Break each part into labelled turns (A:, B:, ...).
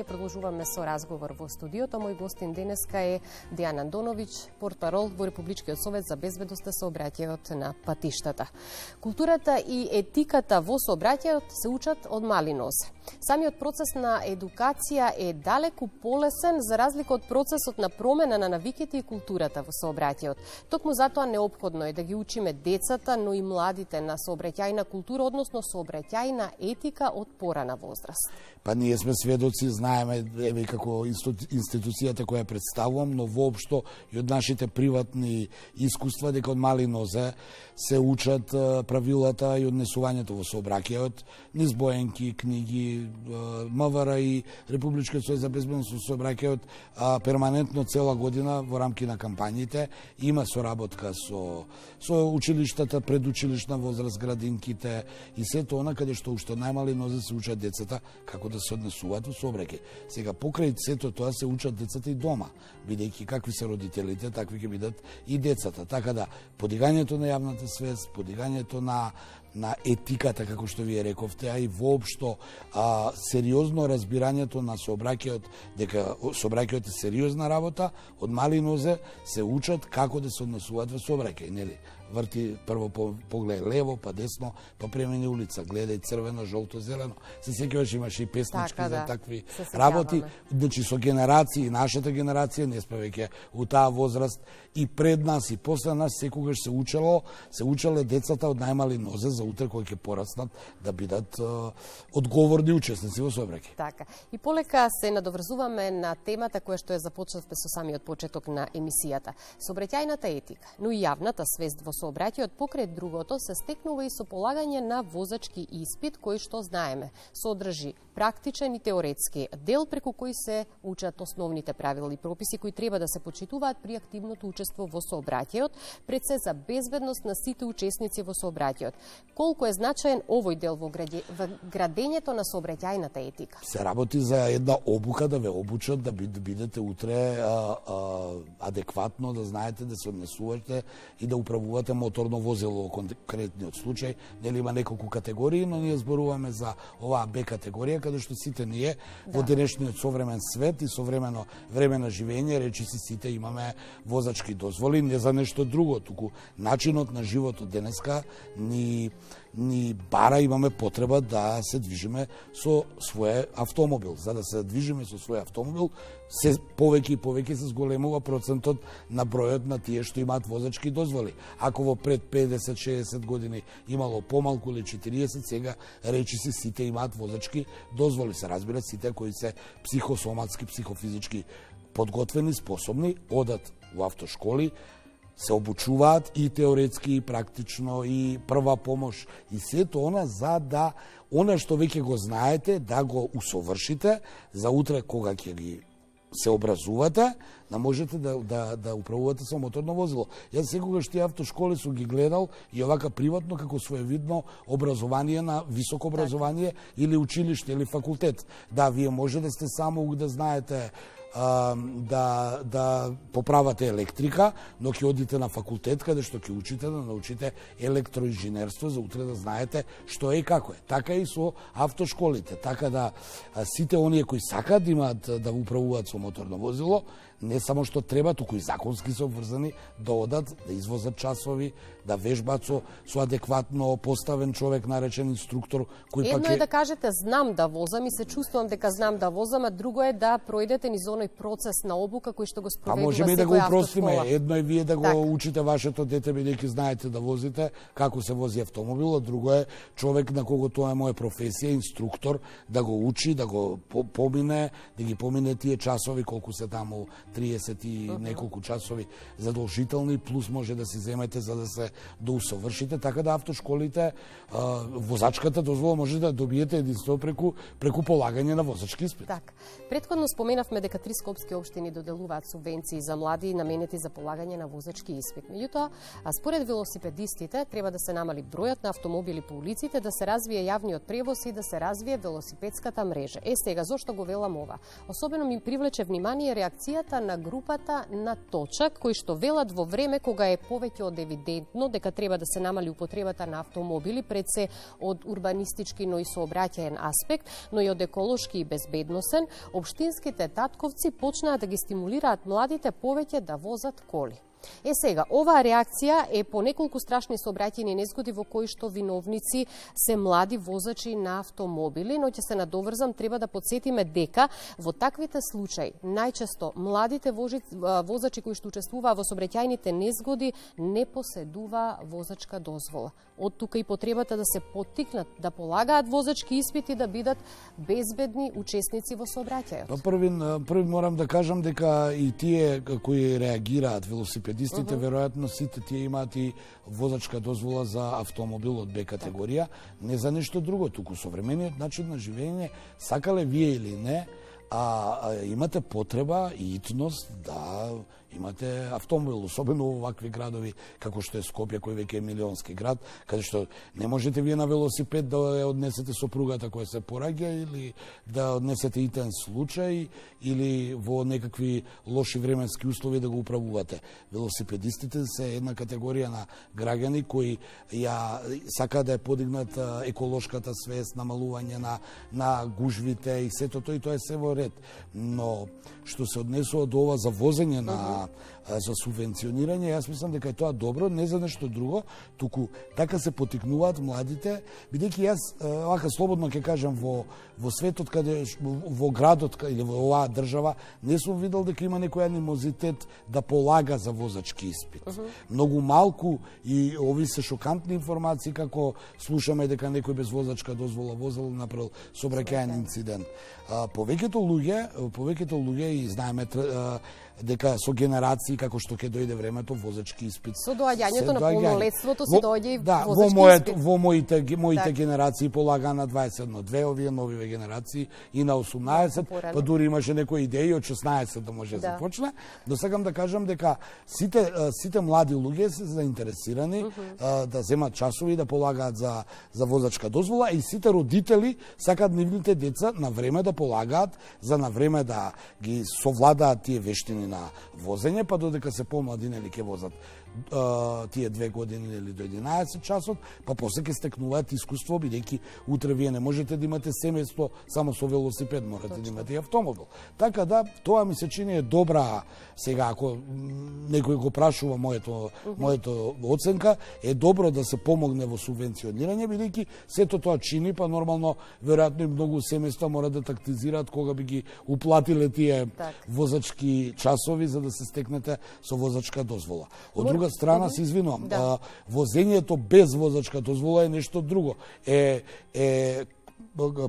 A: Продолжуваме со разговор во студиото. Мој гостин денеска е Дејан Андоновиќ, портпарол во Републичкиот совет за безбедност на сообраќајот на патиштата. Културата и етиката во сообраќајот се учат од мали нозе. Самиот процес на едукација е далеку полесен за разлика од процесот на промена на навиките и културата во сообраќајот. Токму затоа неопходно е да ги учиме децата, но и младите на сообраќајна култура, односно сообраќајна етика од порана возраст.
B: Па ние сме сведоци, знаеме еве како институцијата која представувам, но воопшто и од нашите приватни искуства дека од мали нозе се учат правилата и однесувањето во сообраќајот, низ боенки, книги, МВР и Републичкиот совет за безбедност во сообраќајот перманентно цела година во рамки на кампањите има соработка со училиштата, предучилишна возраст, градинките и сето она каде што уште најмали нозе се учат децата како да се однесуваат во сообраќај. Сега покрај сето тоа се учат децата и дома, бидејќи какви се родителите, такви ќе бидат и децата. Така да подигањето на јавната свест, подигањето на етиката, како што вие рековте, а и воопшто сериозно разбирањето на сообраќајот, дека сообраќајот е сериозна работа, од мали нозе се учат како да се однесуваат во сообраќај, нели? Врти прво погледај лево, па десно, па премени улица, гледај црвено, жолто, зелено. Се сеќаваш, имаше и песнички за такви работи. Значи со генерации, нашата генерација, не сме веќе у таа возраст, и пред нас и после нас секогаш се учеле децата од најмали нозе за утре кои ќе пораснат да бидат одговорни учесници во сообраќај.
A: Така. И полека се надоврзуваме на темата која што ја започнавме со самиот почеток на емисијата. Сообраќајната етика, но и јавната свест во сообраќајот покрај другото се стекнува и со полагање на возачки испит кој што знаеме содржи практичен и теоретски дел преку кој се учат основните правила и прописи кои треба да се почитуваат при активното учество во сообраќајот, пред се за безбедност на сите учесници во сообраќајот. Колку е значаен овој дел во градењето на сообраќајната етика?
B: Се работи за една обука да ве обучат да бидете утре адекватно, да знаете да се однесувате и да управувате моторно возило во конкретниот случај. Нели има неколку категории, но ние зборуваме за оваа Б категорија, каде што сите ние во денешниот современ свет и современо време на живење, речиси сите имаме возачки дозволи, не за нешто друго, туку начинот на животот денеска ни бара, имаме потреба да се движиме со свој автомобил. За да се движиме со свој автомобил, се повеќе и повеќе се зголемува процентот на бројот на тие што имаат возачки дозволи. Ако во пред 50-60 години имало помалку или 40, сега речиси сите имаат возачки дозволи. Се разбира сите кои се психосоматски, психофизички подготвени, способни, одат во автошколи, се обучуваат и теоретски, и практично, и прва помош, и сето она за да, она што веќе го знаете, да го усовршите, за утре кога ќе ги се образувате, да можете да управувате со моторно возило. Јас секогаш тие автошколи сум ги гледал и овака приватно како своевидно образование на високо образование или училиште или факултет. Да, вие може да сте само да знаете да поправате електрика, но ќе одите на факултет каде што ќе учите да научите електроинженерство за утре да знаете што е и како е. Така и со автошколите. Така да сите оние кои сакаат да имаат да управуваат со моторно возило, не само што треба, туку и законски се обврзани да одат, да извозат часови, да вежбаат со адекватно поставен човек, наречен инструктор, кој
A: Едно е да кажете знам да возам и се чувствувам дека знам да возам, а друго е да пројдете низ оној процес на обука кој што го спроведува секоја автошкола.
B: Можеме и да го упростиме. Едно е вие да го учите вашето дете бидејќи знаете да возите, како се вози автомобил, а друго е човек на кого тоа е моја професија, инструктор, да го учи, да го помине, да ги помине тие часови, колку се таму 30 и неколку часови задолжителни, плюс може да си земете за да се доусовршите, така да автошколите, возачката дозвола може да добиете единствено преку полагање на возачки испит.
A: Така. Претходно споменавме дека 3 скопски општини доделуваат субвенции за млади наменети за полагање на возачки испит. Меѓутоа, според велосипедистите, треба да се намали бројот на автомобили по улиците, да се развие јавниот превоз и да се развие велосипедската мрежа. Сега, зошто го велам ова? Особено ми привлече внимание реакцијата на групата на Точак, кои што велат во време кога е повеќе од евидентно дека треба да се намали употребата на автомобили, пред се од урбанистички, но и сообраќаен аспект, но и од еколошки и безбедносен, општинските татковци почнаа да ги стимулираат младите повеќе да возат коли. Сега, оваа реакција е по неколку страшни сообраќајни незгоди во кои што виновници се млади возачи на автомобили, но ќе се надоврзам, треба да подсетиме дека во таквите случаи најчесто младите возачи кои што учествуваа во сообраќајните незгоди не поседува возачка дозвола. Од тука и потребата да се поттикнат да полагаат возачки испити, да бидат безбедни учесници во сообраќајот.
B: Први морам да кажам дека и тие кои реагираат, велосипедистите, веројатно сите тие имаат и возачка дозвола за автомобил од Б категорија, не за нешто друго, туку современиот начин на живење, сакале вие или не, имате потреба и итност да имате автомобил, особено во вакви градови како што е Скопје, кој веќе е милионски град, каде што не можете вие на велосипед да ја однесете сопругата која се пораѓа или да однесете итен случај или во некакви лоши временски услови да го управувате. Велосипедистите се една категорија на граѓани кои ја сакаат да ја подигнат еколошката свест, намалување на гужвите и сето тоа, и тоа е се во ред. Но што се однесува до ова за возење за субвенционирање, јас мислам дека е тоа добро, не за нешто друго, туку така се потикнуваат младите, бидејќи јас вака слободно ќе кажам во светот каде во градот или во оваа држава не сум видел дека има некој анимозитет да полага за возачки испит. Многу малку и ови се шокантни информации како слушаме дека некој без возачка дозвола возел направил сообраќајен инцидент. Повеќето луѓе и знаеме дека со генерации како што ќе дојде времето возачки испит.
A: Со доаѓањето на полнолетството се доаѓа и возачки испит.
B: Во моите генерации полага на 21, овие новиве генерации и на 18, па дури имаше некои идеи од 16 да може да започне. Но сакам да кажам дека сите млади луѓе се заинтересирани да земат часови да полагаат за возачка дозвола и сите родители сакаат нивните деца на време да полагаат, за на време да ги совладаат тие вештини на возење, па додека се помлади нели ќе возат тие 2 години или до 11 часот, па после ќе стекнуваат искуство, бидејќи утре вие не можете да имате семејство само со велосипед, морате да имате и автомобил. Така да, тоа ми се чини е добра, сега ако некој го прашува моето оценка, е добро да се помогне во субвенционирање, бидејќи сето тоа чини, па нормално, веројатно и многу семејства мора да тактизираат кога би ги уплатиле тие возачки часови за да се стекнете со возачка дозвола. Од друга страна, се извинувам, возењето без возачка дозвола е нешто друго. Е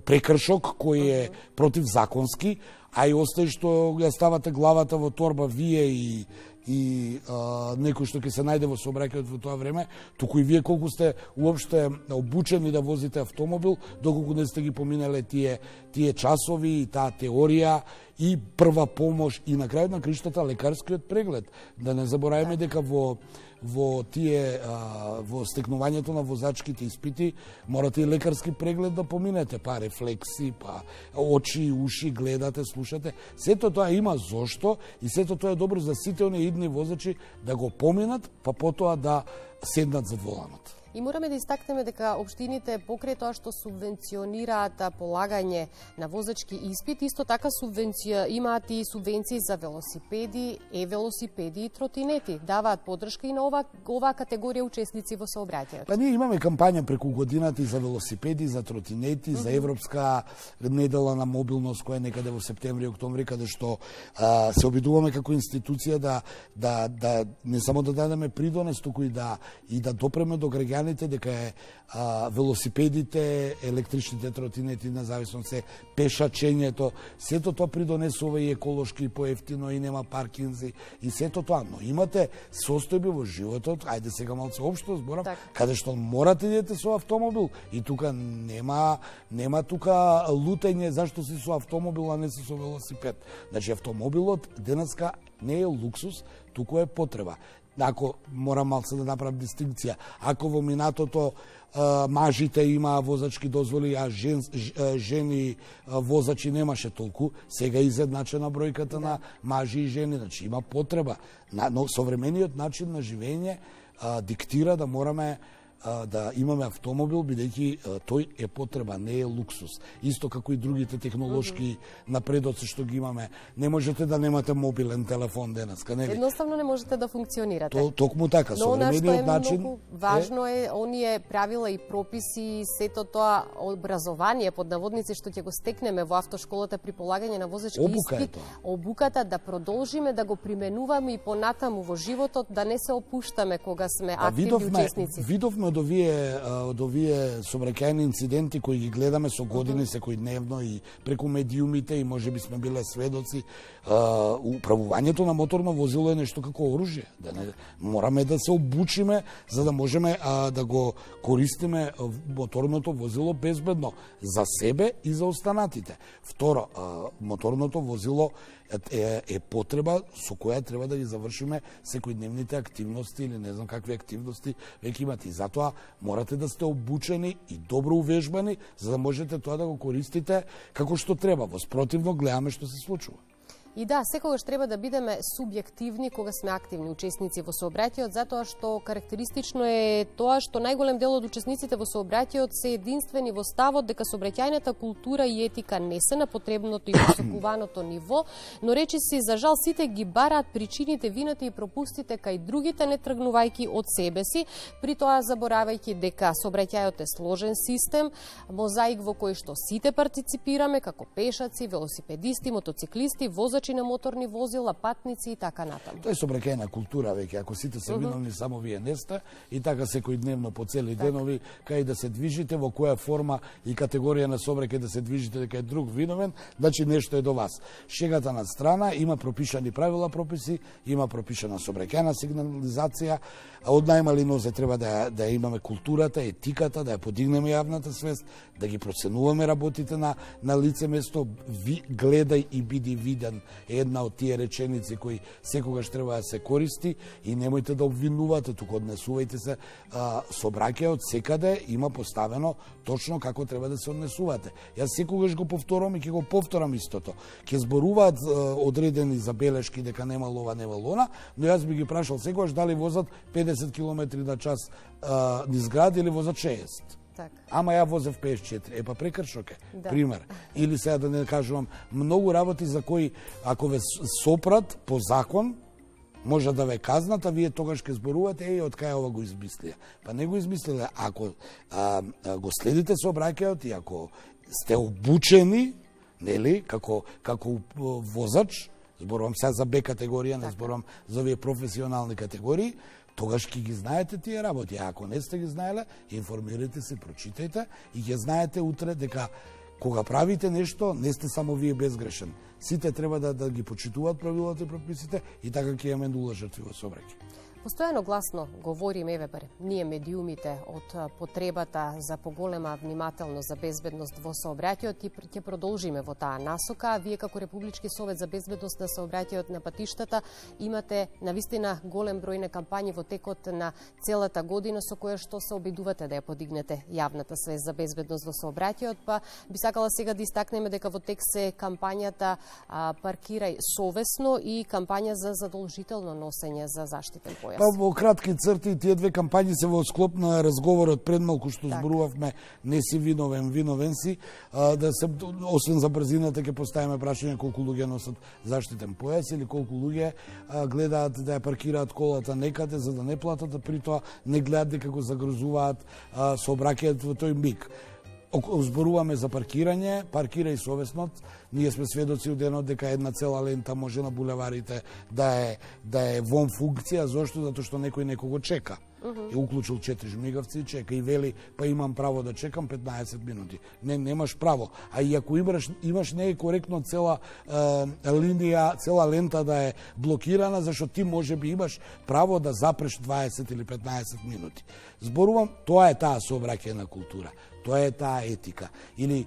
B: прекршок кој е противзаконски, а и остај што ја ставате главата во торба вие и некој што ќе се најде во сообраќајот во тоа време, туку и вие колку сте уопште обучени да возите автомобил, доколку не сте ги поминале тие часови и таа теорија и прва помош и на крајот на криштата лекарскиот преглед. Да не забораваме дека во стекнувањето на возачките испити морате и лекарски преглед да поминете, па рефлекси, па очи, уши, гледате, слушате. Сето тоа има зошто и сето тоа е добро за сите оние идни возачи да го поминат, па потоа да седнат за воланот.
A: И мораме да истакнеме дека општините покрај тоа што субвенционираат полагање на возачки испит, исто така имаат и субвенции за велосипеди, велосипеди и тротинети. Даваат поддршка и на оваа категорија учесници во сообраќајот.
B: Па ние имаме кампања преку годината и за велосипеди, за тротинети, за Европска недела на мобилност која е некаде во септември-октомври, каде што се обидуваме како институција да не само да дадеме придонес, туку и да допреме до граѓаните сообраќајните, дека е велосипедите, електричните тротинети, независно се пешачењето, сето тоа придонесува и еколошки и поевтино и нема паркинзи и сето тоа, но имате состојби во животот, ајде сега малце општо зборам, каде што морате да идете со автомобил и тука нема тука лутење зашто си со автомобил, а не си со велосипед. Значи автомобилот денеска не е луксус, туку е потреба. Ако морам малце да направам дистинкција, ако во минатото мажите имаа возачки дозволи, а жени возачи немаше толку, сега изедначена бројката на мажи и жени, значи има потреба. Но современиот начин на живење диктира да мораме да имаме автомобил, бидејќи тој е потреба, не е луксус. Исто како и другите технолошки напредоци што ги имаме. Не можете да немате мобилен телефон денеска, нели?
A: Едноставно не можете да функционирате.
B: Токму така, современиот начин.
A: Многу важно е оние правила и прописи, сето тоа образование под наводници што ќе го стекнеме во автошколата при полагање на возачки испит. Обуката да продолжиме да го применуваме и понатаму во животот, да не се опуштаме кога сме активни учесници.
B: Видовме од овие сообраќајни инциденти кои ги гледаме со години секојдневно и преку медиумите и можеби сме биле сведоци. Управувањето на моторно возило е нешто како оружје. Мораме да се обучиме за да можеме да го користиме моторното возило безбедно за себе и за останатите. Второ, моторното возило е потреба со која треба да ги завршиме секојдневните активности или не знам какви активности веќе имате. И затоа морате да сте обучени и добро увежбани за да можете тоа да го користите како што треба. Во спротивно гледаме што се случува.
A: И да, секогаш треба да бидеме субјективни кога сме активни учесници во сообраќајот, затоа што карактеристично е тоа што најголем дел од учесниците во сообраќајот се единствени во ставот дека сообраќајната култура и етика не се на потребното и посакуваното ниво, но речиси за жал сите ги бараат причините, вината и пропустите кај другите, не тргнувајќи од себе си, при тоа заборавајќи дека сообраќајот е сложен систем, мозаик во кој што сите партиципираме како пешаци, велосипедисти, мотоциклисти, возачи на моторни возила, патници и така натаму.
B: Тоа е сообраќајна култура веќе, ако сите се виновни, само вие не сте, и така секојдневно по цели денови, кај да се движите, во која форма и категорија на сообраќај да се движите, дека е друг виновен, значи нешто е до вас. Шегата на страна, има пропишани правила, прописи, има пропишана сообраќајна сигнализација, а од најмали нозе треба да имаме културата, етиката, да ја подигнеме јавната свест, да ги проценуваме работите на лице место, гледај и биди виден е една од тие реченици кои секогаш треба да се користи и немојте да обвинувате, туку однесувајте се сообраќајот секаде има поставено точно како треба да се однесувате. Јас секогаш го повторувам и ќе го повторам истото. Ќе зборуваат одредени забелешки дека немало ова, немало она, но јас би ги прашал секогаш дали возат 50 км на час низ град или возат 60. Ама ја возев 54, па прекршок е, пример. Или сега да не кажувам, многу работи за кои, ако ве сопрат по закон, може да ве казнат, а вие тогаш ке зборувате, од кај ова го измислија. Па не го измислиле, ако го следите сообраќајот и ако сте обучени, нели, како возач, зборувам сега за Б категорија, не зборувам за овие професионални категории, тогаш ќе ги знаете тие работи. А ако не сте ги знаеле, информирайте се, прочитајте и ќе знаете утре дека кога правите нешто, не сте само вие безгрешен. Сите треба да ги почитуваат правилата и прописите и така ќе имаме нула жртви во сообраќај.
A: Постојано гласно говориме, ние медиумите, од потребата за поголема внимателност за безбедност во сообраќајот и ќе продолжиме во таа насока. Вие како Републички совет за безбедност на сообраќајот на патиштата имате навистина голем број на кампањи во текот на целата година со која што се обидувате да ја подигнете јавната свест за безбедност во сообраќајот, па би сакала сега да истакнеме дека во текст се кампањата Паркирај совесно и кампања за задолжително носење за заштитен појас.
B: Па во кратки црти тие две кампањи се во склоп на разговорот пред малку што зборувавме не си виновен, виновен си, да се освен за брзината ќе поставиме прашање колку луѓе носат заштитен појас или колку луѓе гледаат да ја паркираат колата некаде за да не платат, а при тоа не гледаат дека го загрозуваат сообраќајот во тој миг. Зборуваме за паркирање, паркирај совесно. Ние сме сведоци од денот дека една цела лента може на булеварите да е вон функција. Зошто? Затоа што некој некого чека. Е уклучил 4 жмигавци, чека и вели, па имам право да чекам 15 минути. Немаш право. А и ако имаш не е коректно цела линија, цела лента да е блокирана, зашто ти можеби имаш право да запреш 20 или 15 минути. Зборувам, тоа е таа сообраќајна култура. Тоа е таа етика. Или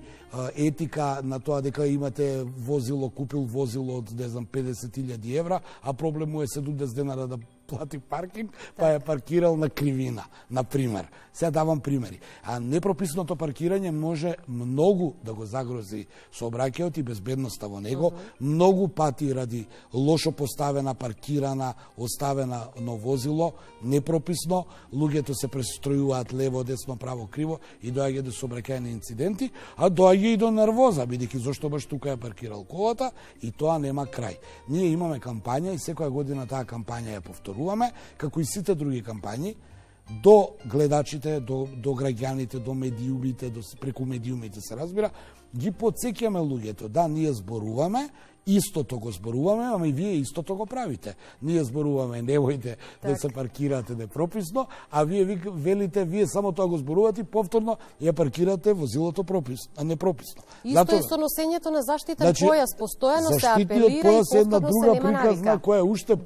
B: етика на тоа дека имате возило, купил возило од, не знам, 50.000 евра, а проблем му е 70 денара да плати паркинг, па е паркирал на кривина, на пример. Сега давам примери. А непрописното паркирање може многу да го загрози сообраќајот и безбедноста во него, многу пати ради лошо поставена, паркирана, оставена на возило, непрописно, луѓето се престројуваат лево, десно, право, криво и доаѓа до сообраќајни инциденти, а доаѓа и до нервоза, бидејќи зошто баш тука ја паркирал колата и тоа нема крај. Ние имаме кампања и секоја година таа кампања ја повторуваме, како и сите други кампањи, до гледачите, до граѓаните, до медиумите, преку медиумите се разбира, ги потсеќаме луѓето. Да, ние зборуваме, истото го зборуваме, ама и вие истото го правите. Ние зборуваме, немојте да се паркирате непрописно, а вие велите, вие само тоа го зборувате, повторно ја паркирате возилото непрописно.
A: Исто е со носењето на заштитен појас, постојано се апелира и
B: повторно се нема
A: навика.
B: друга приказна која е уште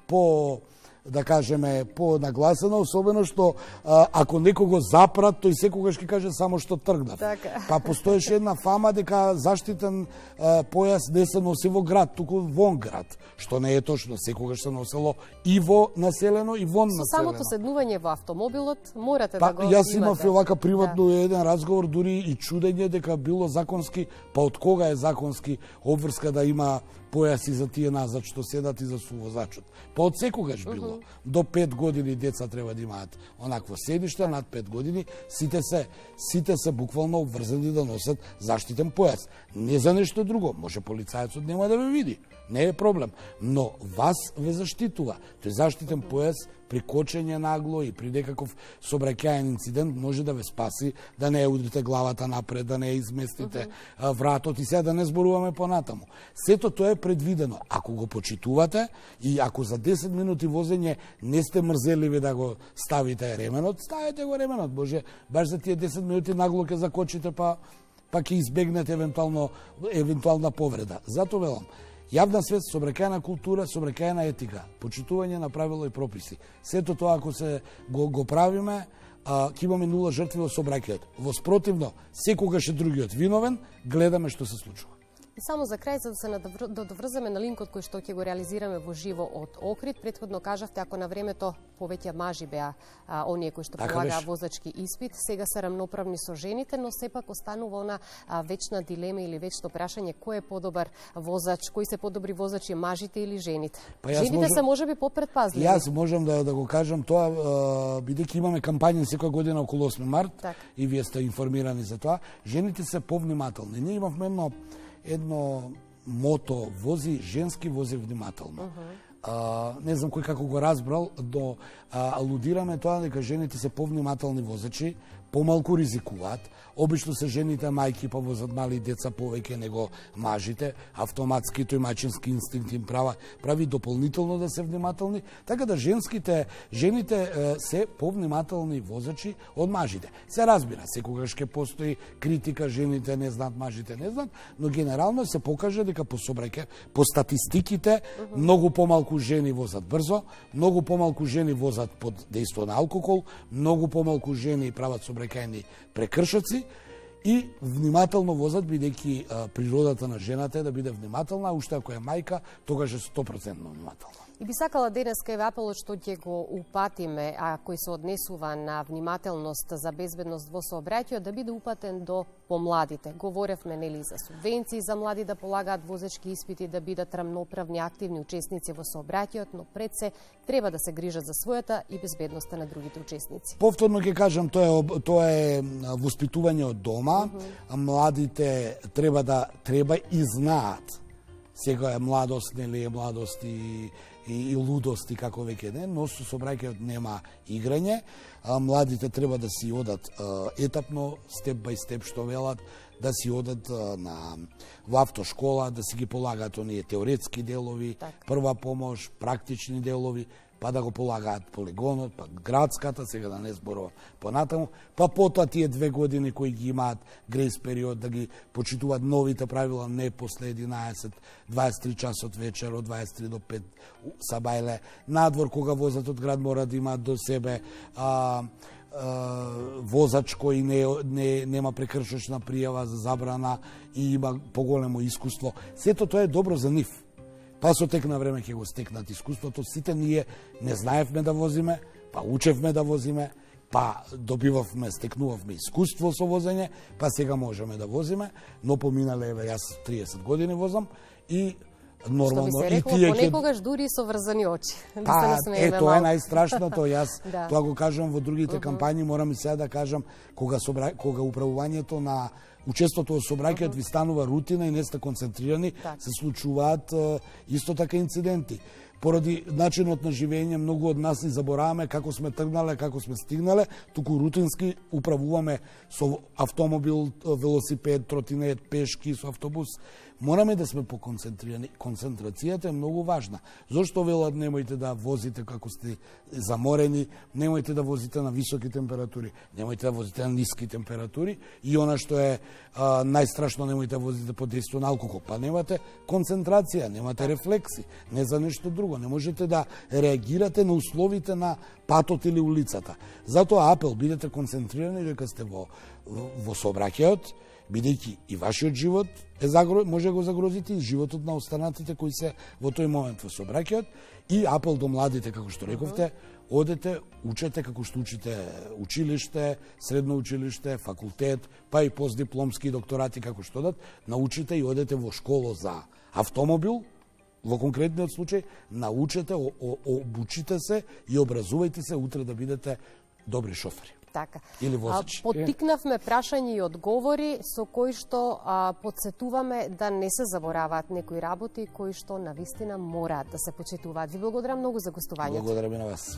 B: по да кажеме, понагласено, особено што ако некого запрат, тој секогаш ќе каже само што тргнав. Па постоеше една фама дека заштитен појас не се носи во град, туку вон град, што не е точно, секогаш се носело и во населено и вон населено.
A: Со самото седнување во автомобилот морате да го имате.
B: Јас имав овака приватно еден разговор, дури и чудење дека било законски, па од кога е законски обврска да има појаси за тие назад што седат и за сувозачот. Па од секогаш било. До 5 години деца треба да имаат онакво седиште, над 5 години сите се буквално обврзани да носат заштитен појас. Не за нешто друго, може полицајецот нема да ве види, не е проблем, но вас ве заштитува. Тој заштитен појас при кочење нагло и при некаков сообраќајен инцидент може да ве спаси, да не удрите главата напред, да не изместите вратот и сега да не зборуваме понатаму. Сето тоа е предвидено. Ако го почитувате и ако за 10 минути возење не сте мрзеливи да го ставите ременот, ставете го ременот. Боже, баш за тие 10 минути нагло ќе закочите, па ќе избегнете евентуална повреда. Затоа велам, јавна свест, сообраќајна култура, сообраќајна етика, почитување на правила и прописи. Сето тоа ако се го правиме, ќе имаме 0 жртви во сообраќајот. Во спротивно, секогаш е другиот виновен, гледаме што се случува.
A: И само за крај, за да се доврземе на линкот кој што ќе го реализираме во живо од Охрид, претходно кажавте ако на времето повеќе мажи беа оние кои што полагаа возачки испит, сега се рамноправни со жените, но сепак останува она вечна дилема или вечно прашање кој е подобар возач, кои се подобри возачи, мажите или жените. Жените се можеби попретпазливи.
B: Јас можам да го кажам тоа, бидејќи имаме кампања секоја година околу 8 март и вие сте информирани за тоа, жените се повнимателни. Ние имавме едно мото, вози женски, вози внимателно. Не знам кој како го разбрал, но алудираме тоа дека жените се повнимателни возачи, помалку ризикуваат. Обично се жените мајки па возат мали деца повеќе него мажите, автоматски тој мајчински инстинкт им прави дополнително да се внимателни, така да жените се повнимателни возачи од мажите. Се разбира, секогаш ќе постои критика, жените не знаат, мажите не знаат, но генерално се покажа дека по статистиките многу помалку жени возат брзо, многу помалку жени возат под дејство на алкохол, многу помалку жени прават сообраќајни прекршоци и внимателно возат, бидејќи природата на жената е да биде внимателна, а уште ако е мајка, тогаш е 100% внимателна.
A: И би сакала денеска е апелот што ќе го упатиме, а кој се однесува на внимателност за безбедност во сообраќајот, да биде упатен до помладите. Говоревме нели за субвенции за млади да полагаат возачки испити, да бидат рамноправни активни учесници во сообраќајот, но пред се треба да се грижат за својата и безбедноста на другите учесници.
B: Повторно ќе кажам, тоа е воспитување од дома. Младите треба и знаат сега е младост, нели е младост и лудост и како веќе не, но со собраќајот нема играње. Младите треба да си одат етапно, степ бај степ, што велат, да си одат во автошкола, да си ги полагаат оние теоретски делови, прва помош, практични делови, па да го полагаат полигонот, па градската, сега да не зборувам понатаму, па потоа тие 2 години кои ги имаат грейс период да ги почитуваат новите правила, не после 11, 23 часот вечер, од 23 до 5 сабајле, надвор кога возат од град мора да имаат до себе возач кој нема прекршочна пријава за забрана и има поголемо искуство. Сето тоа е добро за нив. Па со тек на време ќе го стекнат искуството. Сите ние не знаевме да возиме, па учевме да возиме, па добивавме, стекнувавме искуство со возење, па сега можеме да возиме, но поминале, јас 30 години возам и нормално
A: што би се рекло, понекогаш дури со врзани очи.
B: Па, тоа е најстрашното. Јас тоа го кажам во другите кампањи, морам и сега да кажам, кога управувањето на учеството во собраќајот ви станува рутина и не сте концентрирани, се случуваат исто така инциденти. Поради начинот на живење, многу од нас и забораваме како сме тргнале, како сме стигнале, туку рутински управуваме со автомобил, велосипед, тротинет, пешки, со автобус. Мораме да сме поконцентрирани. Концентрацијата е многу важна. Зошто велат немојте да возите како сте заморени, немојте да возите на високи температури, немојте да возите на ниски температури и она што е најстрашно, немојте да возите под дејство на алкохол. Па немате концентрација, немате рефлекси, не за нешто друго. Не можете да реагирате на условите на патот или улицата. Затоа апел, бидете концентрирани дека сте во сообраќајот, бидејќи и вашиот живот може да го загрозите и животот на останатите кои се во тој момент во сообраќајот, и апел до младите, како што рековте, одете, учете како што учите училиште, средно училиште, факултет, па и постдипломски докторати како што дадат, научите и одете во школа за автомобил, во конкретниот случај, научете, обучите се и образувајте се утре да бидете добри шофери.
A: Така.
B: Или возачи.
A: Поттикнавме прашања и одговори со кои што подсетуваме да не се забораваат некои работи кои што навистина мораат да се почитуваат. Ви благодарам многу за гостувањето.
B: Благодарам и на вас.